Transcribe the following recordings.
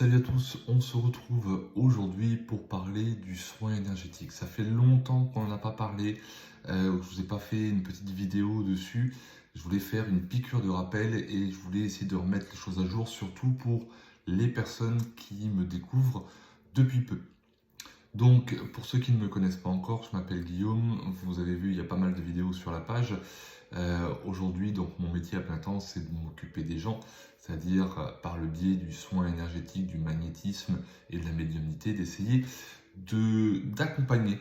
Salut à tous, on se retrouve aujourd'hui pour parler du soin énergétique. Ça fait longtemps qu'on n'en a pas parlé, je vous ai pas fait une petite vidéo dessus. Je voulais faire une piqûre de rappel et je voulais essayer de remettre les choses à jour, surtout pour les personnes qui me découvrent depuis peu. Donc, pour ceux qui ne me connaissent pas encore, je m'appelle Guillaume. Vous avez vu, il y a pas mal de vidéos sur la page. Aujourd'hui, donc, mon métier à plein temps, c'est de m'occuper des gens, c'est-à-dire par le biais du soin énergétique, du magnétisme et de la médiumnité, d'essayer d'accompagner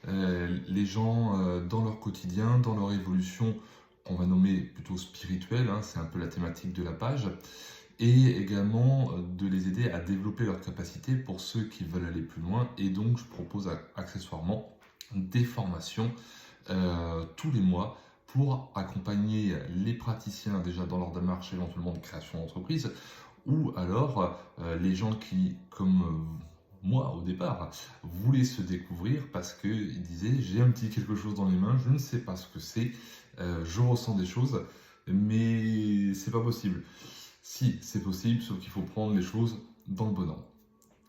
les gens dans leur quotidien, dans leur évolution, qu'on va nommer plutôt spirituelle, hein, c'est un peu la thématique de la page, et également de les aider à développer leurs capacités pour ceux qui veulent aller plus loin. Et donc, je propose accessoirement des formations tous les mois pour accompagner les praticiens déjà dans leur démarche éventuellement de création d'entreprise, ou alors les gens qui, comme moi au départ, voulaient se découvrir parce qu'ils disaient j'ai un petit quelque chose dans les mains, je ne sais pas ce que c'est, je ressens des choses, mais c'est pas possible. Si, c'est possible, sauf qu'il faut prendre les choses dans le bon ordre.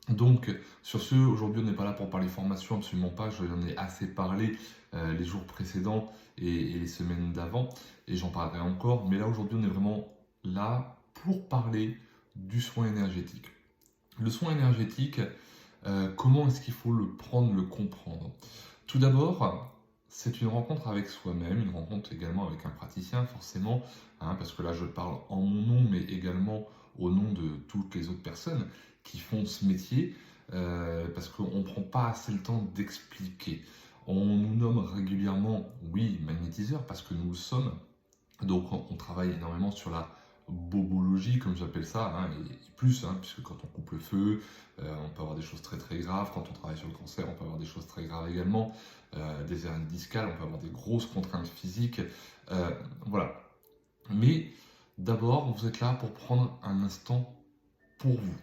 Donc, sur ce, aujourd'hui, on n'est pas là pour parler formation, absolument pas. J'en ai assez parlé les jours précédents et les semaines d'avant, et j'en parlerai encore. Mais là, aujourd'hui, on est vraiment là pour parler du soin énergétique. Le soin énergétique, comment est-ce qu'il faut le prendre, le comprendre? Tout d'abord, c'est une rencontre avec soi-même, une rencontre également avec un praticien, forcément, hein, parce que là, je parle en mon nom, mais également au nom de toutes les autres personnes qui font ce métier, parce qu'on ne prend pas assez le temps d'expliquer. On nous nomme régulièrement, oui, magnétiseurs, parce que nous le sommes. Donc on travaille énormément sur la bobologie, comme j'appelle ça, hein, et plus, hein, puisque quand on coupe le feu, on peut avoir des choses très très graves. Quand on travaille sur le cancer, on peut avoir des choses très graves également. Des hernies discales, on peut avoir des grosses contraintes physiques. Voilà. Mais d'abord, vous êtes là pour prendre un instant pour vous.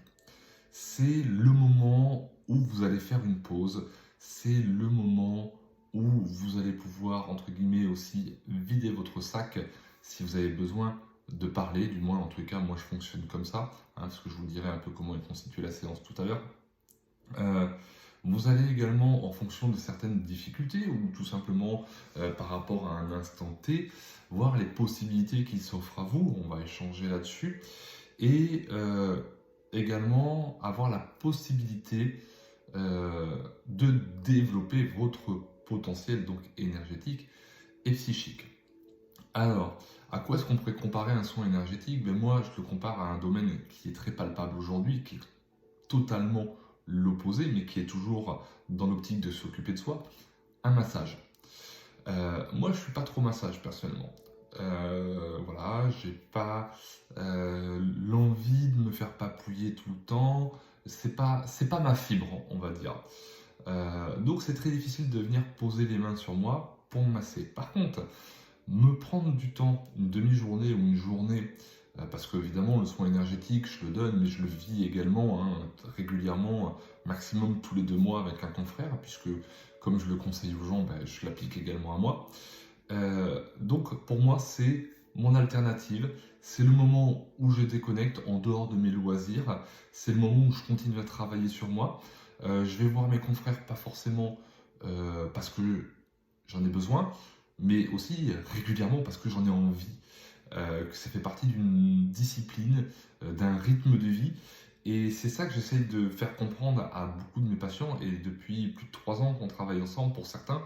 C'est le moment où vous allez faire une pause, c'est le moment où vous allez pouvoir, entre guillemets, aussi vider votre sac si vous avez besoin de parler, du moins en tous les cas, moi je fonctionne comme ça, hein, parce que je vous dirai un peu comment est constituée la séance tout à l'heure. Vous allez également, en fonction de certaines difficultés ou tout simplement par rapport à un instant T, voir les possibilités qui s'offrent à vous, on va échanger là-dessus, et également avoir la possibilité de développer votre potentiel donc énergétique et psychique. Alors, à quoi est-ce qu'on pourrait comparer un soin énergétique? Ben moi, je le compare à un domaine qui est très palpable aujourd'hui, qui est totalement l'opposé, mais qui est toujours dans l'optique de s'occuper de soi, un massage. Moi, je suis pas trop massage personnellement. Voilà, j'ai pas l'envie de me faire papouiller tout le temps. C'est pas ma fibre, on va dire. Donc, c'est très difficile de venir poser les mains sur moi pour me masser. Par contre, me prendre du temps, une demi-journée ou une journée, parce que évidemment le soin énergétique, je le donne, mais je le vis également hein, régulièrement, maximum tous les 2 mois avec un confrère, puisque comme je le conseille aux gens, ben, je l'applique également à moi. Donc pour moi, c'est mon alternative. C'est le moment où je déconnecte en dehors de mes loisirs. C'est le moment où je continue à travailler sur moi. Je vais voir mes confrères, pas forcément parce que j'en ai besoin, mais aussi régulièrement parce que j'en ai envie. Que ça fait partie d'une discipline, d'un rythme de vie. Et c'est ça que j'essaie de faire comprendre à beaucoup de mes patients. Et depuis plus de 3 ans qu'on travaille ensemble, pour certains,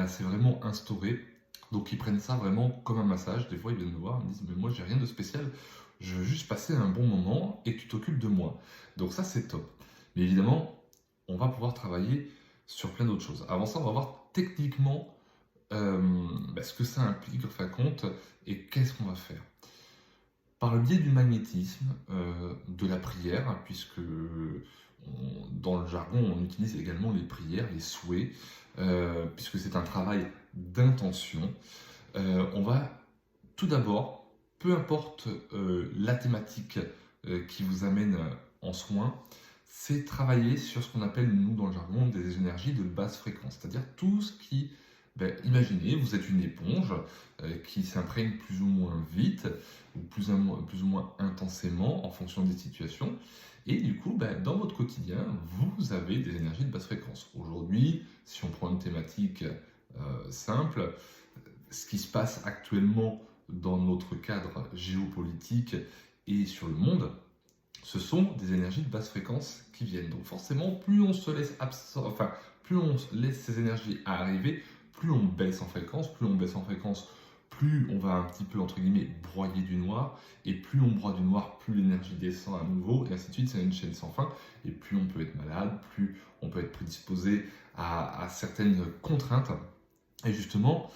c'est vraiment instauré. Donc ils prennent ça vraiment comme un massage. Des fois ils viennent me voir, ils me disent mais moi j'ai rien de spécial, je veux juste passer un bon moment et que tu t'occupes de moi. Donc ça c'est top. Mais évidemment, on va pouvoir travailler sur plein d'autres choses. Avant ça, on va voir techniquement ce que ça implique en fin de compte et qu'est-ce qu'on va faire. Par le biais du magnétisme, de la prière, puisque dans le jargon on utilise également les prières, les souhaits, puisque c'est un travail d'intention, on va tout d'abord, peu importe la thématique qui vous amène en soin, c'est travailler sur ce qu'on appelle, nous, dans le jargon, des énergies de basse fréquence, c'est-à-dire tout ce qui Imaginez, vous êtes une éponge qui s'imprègne plus ou moins vite ou plus ou moins intensément en fonction des situations. Et du coup, dans votre quotidien, vous avez des énergies de basse fréquence. Aujourd'hui, si on prend une thématique simple, ce qui se passe actuellement dans notre cadre géopolitique et sur le monde, ce sont des énergies de basse fréquence qui viennent. Donc forcément, plus on se laisse plus on laisse ces énergies arriver, plus on baisse en fréquence, plus on va un petit peu, entre guillemets, broyer du noir, et plus on broie du noir, plus l'énergie descend à nouveau, et ainsi de suite, c'est une chaîne sans fin, et plus on peut être malade, plus on peut être prédisposé à certaines contraintes. Et justement,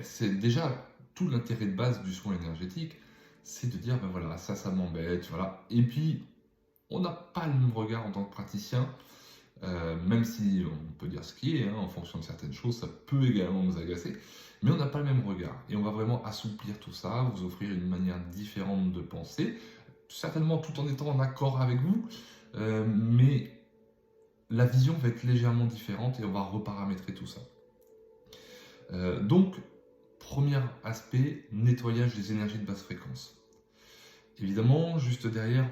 c'est déjà tout l'intérêt de base du soin énergétique, c'est de dire, voilà, ça m'embête, voilà. Et puis, on n'a pas le même regard en tant que praticien, même si on peut dire ce qui est, en fonction de certaines choses, ça peut également nous agacer, mais on n'a pas le même regard. Et on va vraiment assouplir tout ça, vous offrir une manière différente de penser, certainement tout en étant en accord avec vous, mais la vision va être légèrement différente et on va reparamétrer tout ça. Donc, premier aspect, nettoyage des énergies de basse fréquence. Évidemment, juste derrière,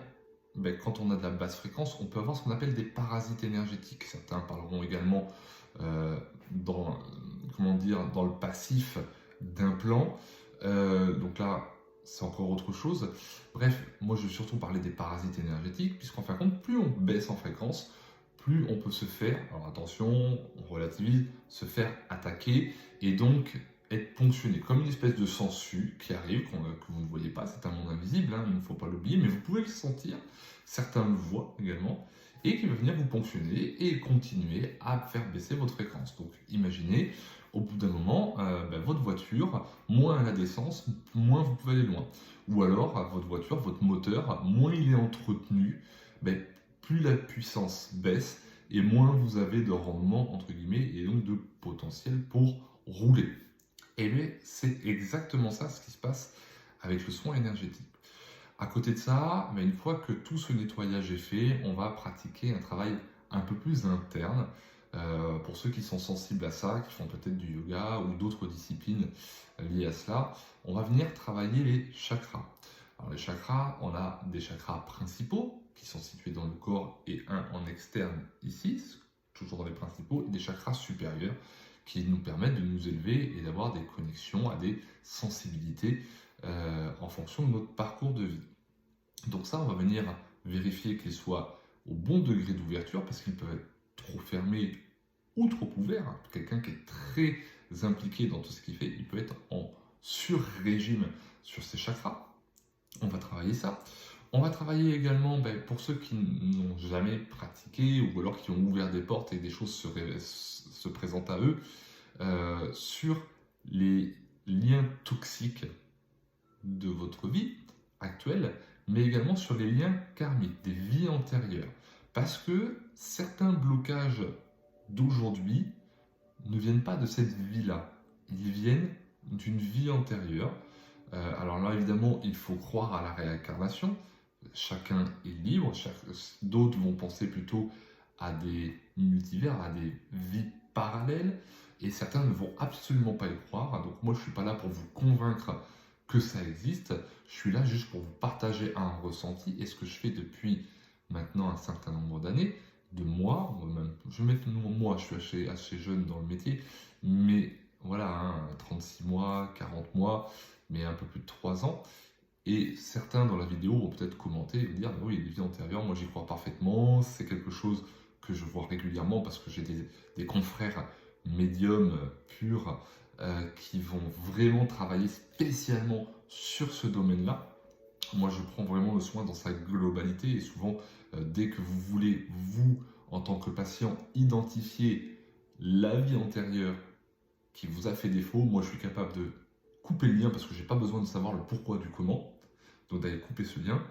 quand on a de la basse fréquence, on peut avoir ce qu'on appelle des parasites énergétiques. Certains parleront également dans le passif d'implants. Donc là, c'est encore autre chose. Bref, moi je vais surtout parler des parasites énergétiques, puisqu'en fin de compte, plus on baisse en fréquence, plus on peut se faire, alors attention, on relativise, se faire attaquer et donc être ponctionné, comme une espèce de sangsue qui arrive, que vous ne voyez pas, c'est un monde invisible, il ne faut pas l'oublier, mais vous pouvez le sentir, certains le voient également, et qui va venir vous ponctionner et continuer à faire baisser votre fréquence. Donc imaginez, au bout d'un moment, votre voiture, moins elle a d'essence, moins vous pouvez aller loin. Ou alors, votre voiture, votre moteur, moins il est entretenu, plus la puissance baisse et moins vous avez de rendement, entre guillemets, et donc de potentiel pour rouler. Et bien, c'est exactement ça ce qui se passe avec le soin énergétique. À côté de ça, une fois que tout ce nettoyage est fait, on va pratiquer un travail un peu plus interne. Pour ceux qui sont sensibles à ça, qui font peut-être du yoga ou d'autres disciplines liées à cela, on va venir travailler les chakras. Alors les chakras, on a des chakras principaux qui sont situés dans le corps et un en externe ici, toujours dans les principaux, et des chakras supérieurs qui nous permettent de nous élever et d'avoir des connexions à des sensibilités en fonction de notre parcours de vie. Donc ça, on va venir vérifier qu'ils soient au bon degré d'ouverture, parce qu'ils peuvent être trop fermés ou trop ouverts. Quelqu'un qui est très impliqué dans tout ce qu'il fait, il peut être en sur-régime sur ses chakras. On va travailler ça. On va travailler également, pour ceux qui n'ont jamais pratiqué ou alors qui ont ouvert des portes et des choses se présentent à eux, sur les liens toxiques de votre vie actuelle, mais également sur les liens karmiques, des vies antérieures. Parce que certains blocages d'aujourd'hui ne viennent pas de cette vie-là, ils viennent d'une vie antérieure. Alors là, évidemment, il faut croire à la réincarnation. Chacun est libre. D'autres vont penser plutôt à des multivers, à des vies parallèles. Et certains ne vont absolument pas y croire. Donc moi, je ne suis pas là pour vous convaincre que ça existe. Je suis là juste pour vous partager un ressenti. Et ce que je fais depuis maintenant un certain nombre d'années, de mois, même, je vais mettre le nom moi, je suis assez jeune dans le métier, mais voilà, 36 mois, 40 mois, mais un peu plus de 3 ans. Et certains dans la vidéo vont peut-être commenter et me dire oui, les vies antérieures, moi j'y crois parfaitement, c'est quelque chose que je vois régulièrement parce que j'ai des confrères médiums purs qui vont vraiment travailler spécialement sur ce domaine-là. Moi je prends vraiment le soin dans sa globalité et souvent dès que vous voulez, vous en tant que patient, identifier la vie antérieure qui vous a fait défaut, moi je suis capable de couper le lien parce que je n'ai pas besoin de savoir le pourquoi du comment, donc d'aller couper ce lien.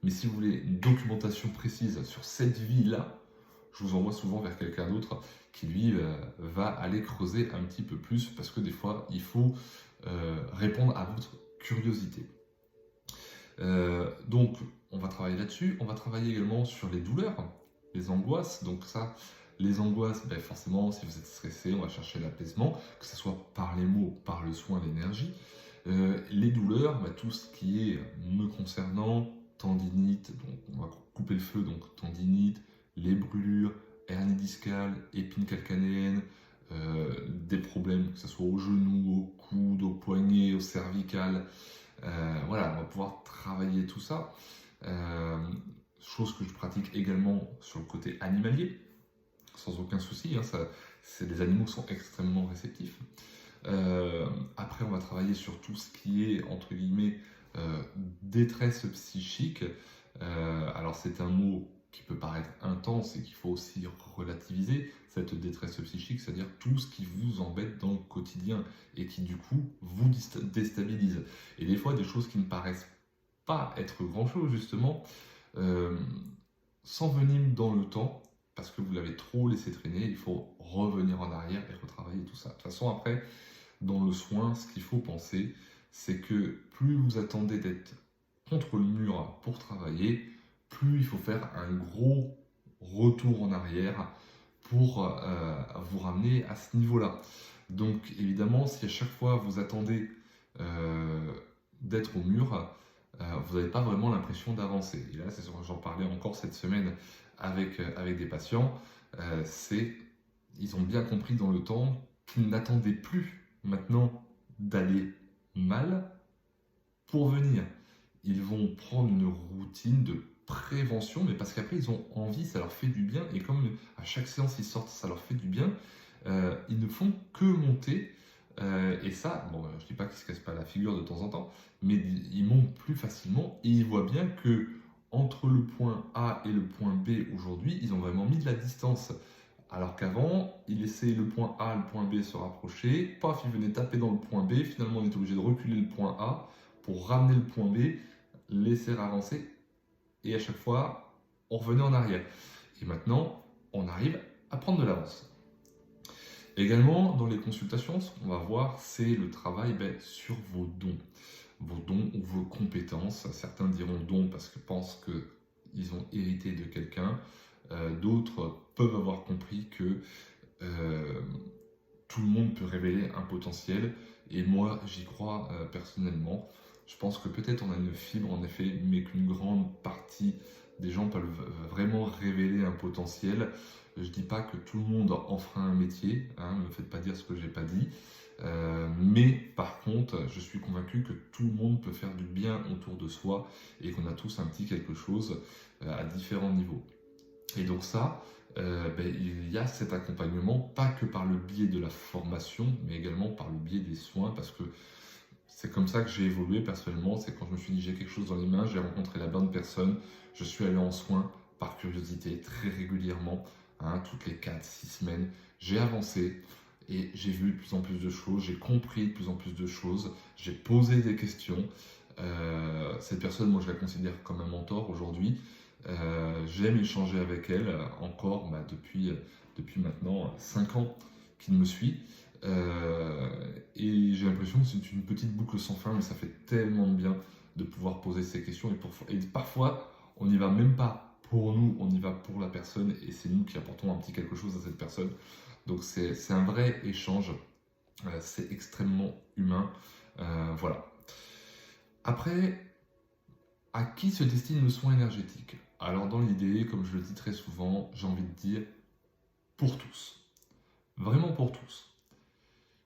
Mais si vous voulez une documentation précise sur cette vie-là, je vous envoie souvent vers quelqu'un d'autre qui lui va aller creuser un petit peu plus parce que des fois il faut répondre à votre curiosité. Donc on va travailler là-dessus, on va travailler également sur les douleurs, les angoisses, donc ça Les angoisses, ben forcément, si vous êtes stressé, on va chercher l'apaisement, que ce soit par les mots, par le soin, l'énergie. Les douleurs, ben, tout ce qui est me concernant, tendinite, donc on va couper le feu, donc tendinite, les brûlures, hernie discale, épine calcanéenne, des problèmes, que ce soit au genou, au coude, au poignet, au cervical. Voilà, on va pouvoir travailler tout ça. Chose que je pratique également sur le côté animalier, sans aucun souci, hein, les animaux sont extrêmement réceptifs. Après, on va travailler sur tout ce qui est, entre guillemets, détresse psychique. Alors, c'est un mot qui peut paraître intense et qu'il faut aussi relativiser, cette détresse psychique, c'est-à-dire tout ce qui vous embête dans le quotidien et qui, du coup, vous déstabilise. Et des fois, des choses qui ne paraissent pas être grand-chose, justement, s'enveniment dans le temps, parce que vous l'avez trop laissé traîner, il faut revenir en arrière et retravailler tout ça. De toute façon, après, dans le soin, ce qu'il faut penser, c'est que plus vous attendez d'être contre le mur pour travailler, plus il faut faire un gros retour en arrière pour vous ramener à ce niveau-là. Donc évidemment, si à chaque fois vous attendez d'être au mur, vous n'avez pas vraiment l'impression d'avancer. Et là, c'est sûr que j'en parlais encore cette semaine avec des patients, ils ont bien compris dans le temps qu'ils n'attendaient plus maintenant d'aller mal pour venir. Ils vont prendre une routine de prévention, mais parce qu'après ils ont envie, ça leur fait du bien, et comme à chaque séance ils sortent, ça leur fait du bien, ils ne font que monter, et ça, bon, je ne dis pas qu'ils ne se cassent pas la figure de temps en temps, mais ils montent plus facilement, et ils voient bien que entre le point A et le point B aujourd'hui, ils ont vraiment mis de la distance. Alors qu'avant, ils laissaient le point A et le point B se rapprocher, paf, ils venaient taper dans le point B, finalement on est obligé de reculer le point A pour ramener le point B, laisser avancer, et à chaque fois, on revenait en arrière. Et maintenant, on arrive à prendre de l'avance. Également, dans les consultations, ce qu'on va voir, c'est le travail sur vos dons ou vos compétences. Certains diront dons parce qu'ils pensent qu'ils ont hérité de quelqu'un. D'autres peuvent avoir compris que tout le monde peut révéler un potentiel. Et moi, j'y crois personnellement. Je pense que peut-être on a une fibre en effet, mais qu'une grande partie des gens peuvent vraiment révéler un potentiel. Je ne dis pas que tout le monde en fera un métier, hein, ne me faites pas dire ce que je n'ai pas dit. Mais par contre, je suis convaincu que tout le monde peut faire du bien autour de soi et qu'on a tous un petit quelque chose à différents niveaux. Et donc ça, il y a cet accompagnement, pas que par le biais de la formation, mais également par le biais des soins, parce que c'est comme ça que j'ai évolué personnellement. C'est quand je me suis dit j'ai quelque chose dans les mains, j'ai rencontré la bonne personne, je suis allé en soins par curiosité très régulièrement, hein, toutes les 4-6 semaines. J'ai avancé et j'ai vu de plus en plus de choses, j'ai compris de plus en plus de choses, j'ai posé des questions. Cette personne, moi je la considère comme un mentor aujourd'hui. J'aime échanger avec elle encore depuis maintenant 5 ans qu'il me suit. Et j'ai l'impression que c'est une petite boucle sans fin, mais ça fait tellement de bien de pouvoir poser ces questions. Et parfois, on n'y va même pas pour nous, on y va pour la personne, et c'est nous qui apportons un petit quelque chose à cette personne. Donc c'est un vrai échange, c'est extrêmement humain. Voilà. Après, à qui se destine le soin énergétique? Alors dans l'idée, comme je le dis très souvent, j'ai envie de dire pour tous. Vraiment pour tous.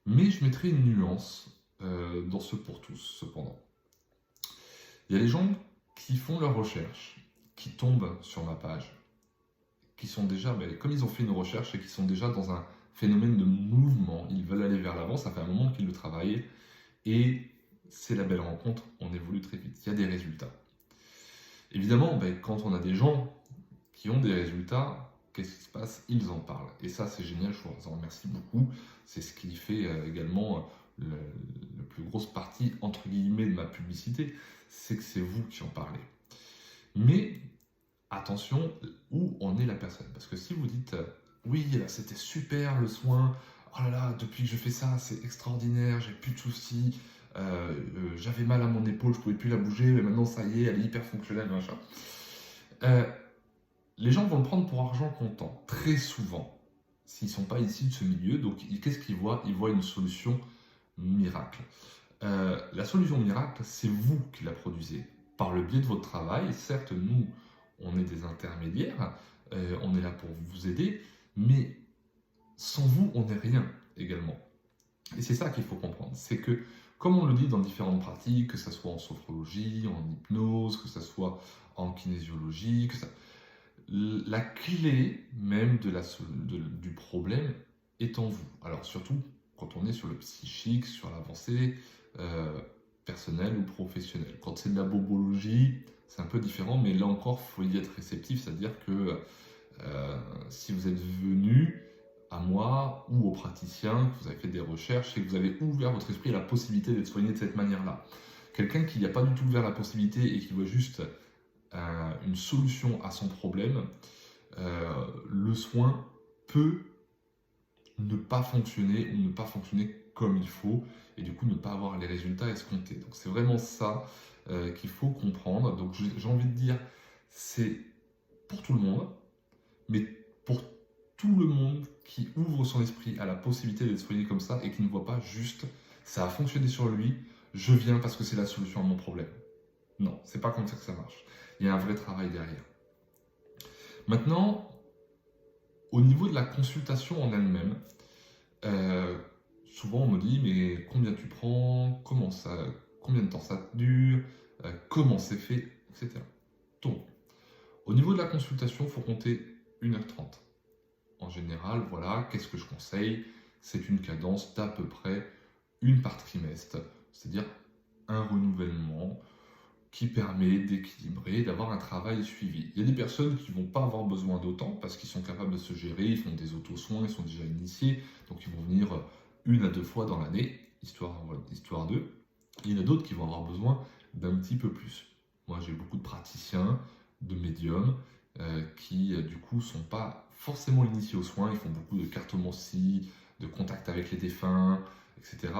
Mais je mettrai une nuance dans ce pour tous, cependant. Il y a les gens qui font leurs recherches, qui tombent sur ma page, qui sont déjà, comme ils ont fait une recherche et qui sont déjà dans un phénomène de mouvement, ils veulent aller vers l'avant, ça fait un moment qu'ils le travaillent, et c'est la belle rencontre, on évolue très vite, il y a des résultats. Évidemment, quand on a des gens qui ont des résultats, qu'est-ce qui se passe? Ils en parlent. Et ça, c'est génial, je vous en remercie beaucoup. C'est ce qui fait également la plus grosse partie, entre guillemets, de ma publicité, c'est que c'est vous qui en parlez. Mais attention, où en est la personne? Parce que si vous dites, oui, là, c'était super le soin, oh là là, depuis que je fais ça, c'est extraordinaire, j'ai plus de soucis, j'avais mal à mon épaule, je pouvais plus la bouger, mais maintenant ça y est, elle est hyper fonctionnelle, machin. Les gens vont le prendre pour argent comptant, très souvent. s'ils ne sont pas issus de ce milieu. Donc, qu'est-ce qu'ils voient? Ils voient une solution miracle. La solution miracle, c'est vous qui la produisez par le biais de votre travail. Certes, nous, on est des intermédiaires, on est là pour vous aider, mais sans vous, on n'est rien également. Et c'est ça qu'il faut comprendre, c'est que, comme on le dit dans différentes pratiques, que ce soit en sophrologie, en hypnose, que ce soit en kinésiologie, la clé même du problème est en vous. Alors surtout quand on est sur le psychique, sur l'avancée personnelle ou professionnelle. Quand c'est de la bobologie, c'est un peu différent, mais là encore, il faut y être réceptif, c'est-à-dire que si vous êtes venu à moi ou aux praticiens, que vous avez fait des recherches et que vous avez ouvert votre esprit à la possibilité d'être soigné de cette manière-là. Quelqu'un qui n'a pas du tout ouvert la possibilité et qui voit juste une solution à son problème, le soin peut ne pas fonctionner ou ne pas fonctionner comme il faut et du coup ne pas avoir les résultats escomptés. Donc c'est vraiment ça qu'il faut comprendre. Donc j'ai envie de dire, c'est pour tout le monde, mais pour tout le monde qui ouvre son esprit à la possibilité d'être soigné comme ça et qui ne voit pas juste ça a fonctionné sur lui, je viens parce que c'est la solution à mon problème. Non, c'est pas comme ça que ça marche. Il y a un vrai travail derrière. Maintenant, au niveau de la consultation en elle-même, souvent on me dit mais combien tu prends, combien de temps ça dure, comment c'est fait, etc. Donc, au niveau de la consultation, il faut compter 1h30. En général, voilà, qu'est-ce que je conseille? C'est une cadence d'à peu près une par trimestre, c'est-à-dire un renouvellement qui permet d'équilibrer, d'avoir un travail suivi. Il y a des personnes qui ne vont pas avoir besoin d'autant parce qu'ils sont capables de se gérer, ils font des auto-soins, ils sont déjà initiés, donc ils vont venir 1 à 2 fois dans l'année, histoire d'eux. Il y en a d'autres qui vont avoir besoin d'un petit peu plus. Moi, j'ai beaucoup de praticiens, de médiums, qui du coup sont pas forcément initiés aux soins, ils font beaucoup de cartomancie, de contact avec les défunts, etc.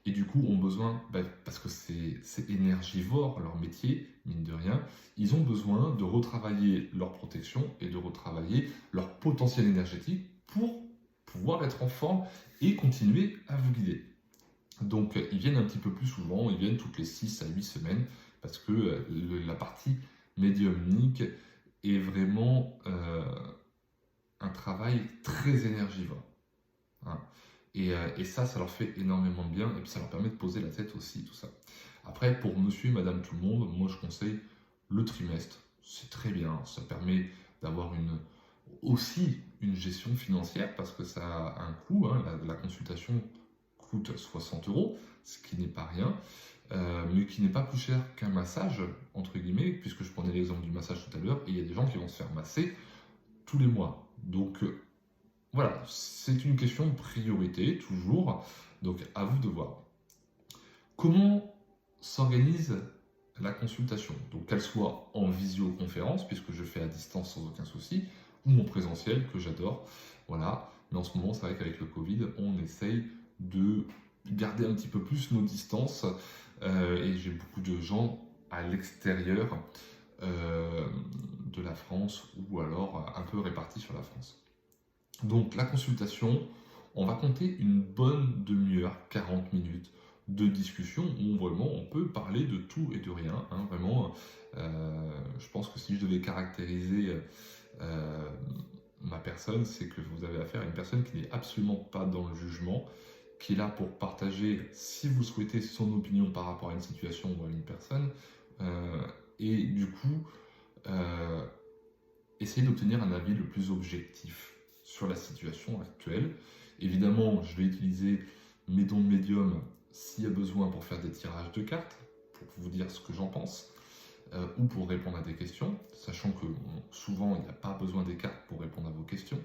Et du coup ont besoin, parce que c'est énergivore leur métier, mine de rien, ils ont besoin de retravailler leur protection et de retravailler leur potentiel énergétique pour pouvoir être en forme et continuer à vous guider. Donc ils viennent un petit peu plus souvent, ils viennent toutes les 6 à 8 semaines, parce que la partie médiumnique est vraiment un travail très énergivore. Hein. Et ça leur fait énormément de bien, et puis ça leur permet de poser la tête aussi, tout ça. Après, pour monsieur et madame tout le monde, moi je conseille le trimestre, c'est très bien, ça permet d'avoir aussi une gestion financière, parce que ça a un coût, hein, la consultation coûte 60 €, ce qui n'est pas rien, mais qui n'est pas plus cher qu'un massage, entre guillemets, puisque je prenais l'exemple du massage tout à l'heure, et il y a des gens qui vont se faire masser tous les mois. Donc voilà, c'est une question de priorité, toujours, donc à vous de voir. Comment s'organise la consultation? Donc qu'elle soit en visioconférence, puisque je fais à distance sans aucun souci, ou en présentiel, que j'adore, voilà. Mais en ce moment, c'est vrai qu'avec le Covid, on essaye de garder un petit peu plus nos distances, et j'ai beaucoup de gens à l'extérieur de la France, ou alors un peu répartis sur la France. Donc la consultation, on va compter une bonne demi-heure, 40 minutes de discussion où vraiment on peut parler de tout et de rien. Hein, vraiment, je pense que si je devais caractériser ma personne, c'est que vous avez affaire à une personne qui n'est absolument pas dans le jugement, qui est là pour partager, si vous souhaitez, son opinion par rapport à une situation ou à une personne, et du coup, essayer d'obtenir un avis le plus objectif sur la situation actuelle. Évidemment, je vais utiliser mes dons de médium s'il y a besoin pour faire des tirages de cartes, pour vous dire ce que j'en pense, ou pour répondre à des questions, sachant que souvent il n'y a pas besoin des cartes pour répondre à vos questions.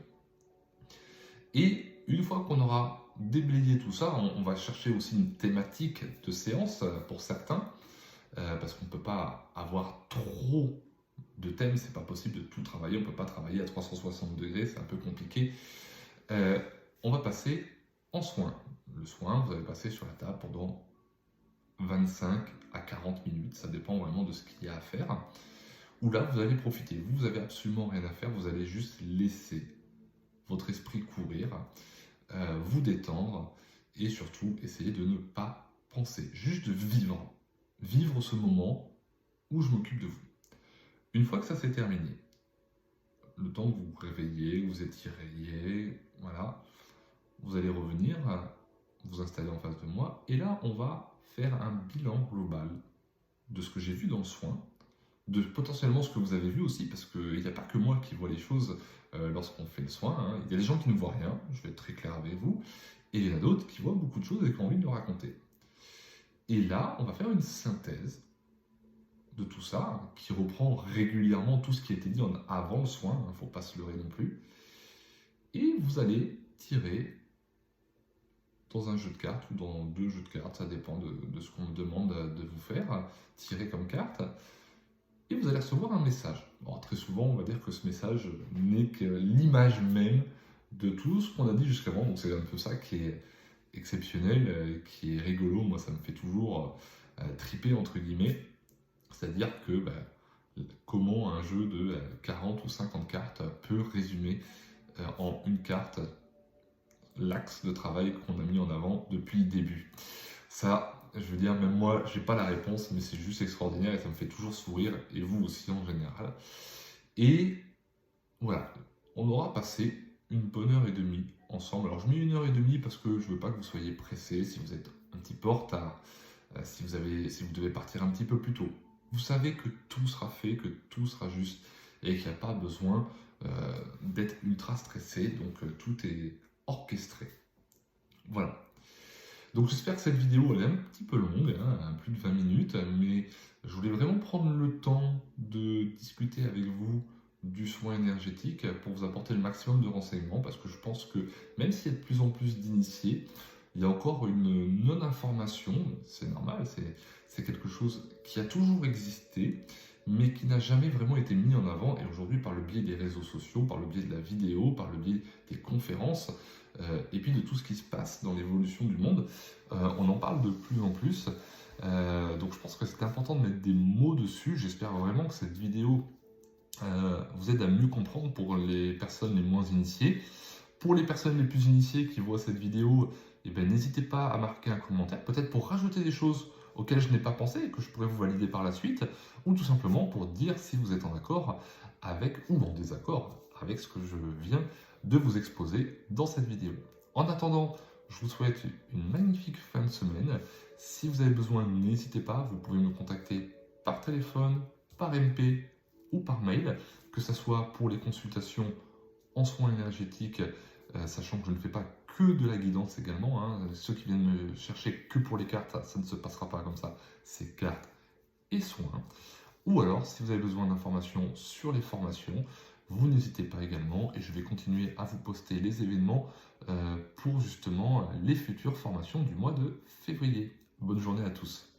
Et une fois qu'on aura déblayé tout ça, on va chercher aussi une thématique de séance pour certains, parce qu'on ne peut pas avoir trop de thèmes, c'est pas possible de tout travailler, on ne peut pas travailler à 360 degrés, c'est un peu compliqué. On va passer en soin. Le soin, vous allez passer sur la table pendant 25 à 40 minutes, ça dépend vraiment de ce qu'il y a à faire. Où là, vous allez profiter, vous n'avez absolument rien à faire, vous allez juste laisser votre esprit courir, vous détendre et surtout essayer de ne pas penser, juste de vivre ce moment où je m'occupe de vous. Une fois que ça s'est terminé, le temps que vous vous réveillez, vous étirez, voilà, vous allez revenir, vous installer en face de moi, et là, on va faire un bilan global de ce que j'ai vu dans le soin, de potentiellement ce que vous avez vu aussi, parce qu'il n'y a pas que moi qui vois les choses lorsqu'on fait le soin, hein. Il y a des gens qui ne voient rien, je vais être très clair avec vous, et il y en a d'autres qui voient beaucoup de choses et qui ont envie de le raconter. Et là, on va faire une synthèse de tout ça, hein, qui reprend régulièrement tout ce qui a été dit avant le soin, il ne faut pas se leurrer non plus, et vous allez tirer dans un jeu de cartes ou dans 2 jeux de cartes, ça dépend de ce qu'on me demande de vous faire, tirer comme carte, et vous allez recevoir un message. Alors, très souvent, on va dire que ce message n'est que l'image même de tout ce qu'on a dit jusqu'avant, donc c'est un peu ça qui est exceptionnel, qui est rigolo, moi ça me fait toujours triper entre guillemets, c'est-à-dire que comment un jeu de 40 ou 50 cartes peut résumer en une carte l'axe de travail qu'on a mis en avant depuis le début. Ça, je veux dire, même moi, j'ai pas la réponse, mais c'est juste extraordinaire et ça me fait toujours sourire, et vous aussi en général. Et voilà, on aura passé une bonne heure et demie ensemble. Alors je mets 1 heure et demie parce que je veux pas que vous soyez pressés si vous êtes un petit peu en retard, si vous devez partir un petit peu plus tôt. Vous savez que tout sera fait, que tout sera juste et qu'il n'y a pas besoin d'être ultra stressé, donc tout est orchestré. Voilà. Donc j'espère que cette vidéo elle est un petit peu longue, hein, plus de 20 minutes, mais je voulais vraiment prendre le temps de discuter avec vous du soin énergétique pour vous apporter le maximum de renseignements, parce que je pense que même s'il y a de plus en plus d'initiés, il y a encore une non-information, c'est normal, c'est quelque chose qui a toujours existé, mais qui n'a jamais vraiment été mis en avant, et aujourd'hui par le biais des réseaux sociaux, par le biais de la vidéo, par le biais des conférences, et puis de tout ce qui se passe dans l'évolution du monde, on en parle de plus en plus, donc je pense que c'est important de mettre des mots dessus. J'espère vraiment que cette vidéo vous aide à mieux comprendre pour les personnes les moins initiées. Pour les personnes les plus initiées qui voient cette vidéo, n'hésitez pas à marquer un commentaire, peut-être pour rajouter des choses auxquelles je n'ai pas pensé et que je pourrais vous valider par la suite, ou tout simplement pour dire si vous êtes en accord avec ou en désaccord avec ce que je viens de vous exposer dans cette vidéo. En attendant, je vous souhaite une magnifique fin de semaine. Si vous avez besoin, n'hésitez pas, vous pouvez me contacter par téléphone, par MP ou par mail, que ce soit pour les consultations en soins énergétiques, sachant que je ne fais pas que de la guidance également, hein. Ceux qui viennent me chercher que pour les cartes, ça ne se passera pas comme ça, c'est cartes et soins. Ou alors, si vous avez besoin d'informations sur les formations, vous n'hésitez pas également, et je vais continuer à vous poster les événements pour justement les futures formations du mois de février. Bonne journée à tous.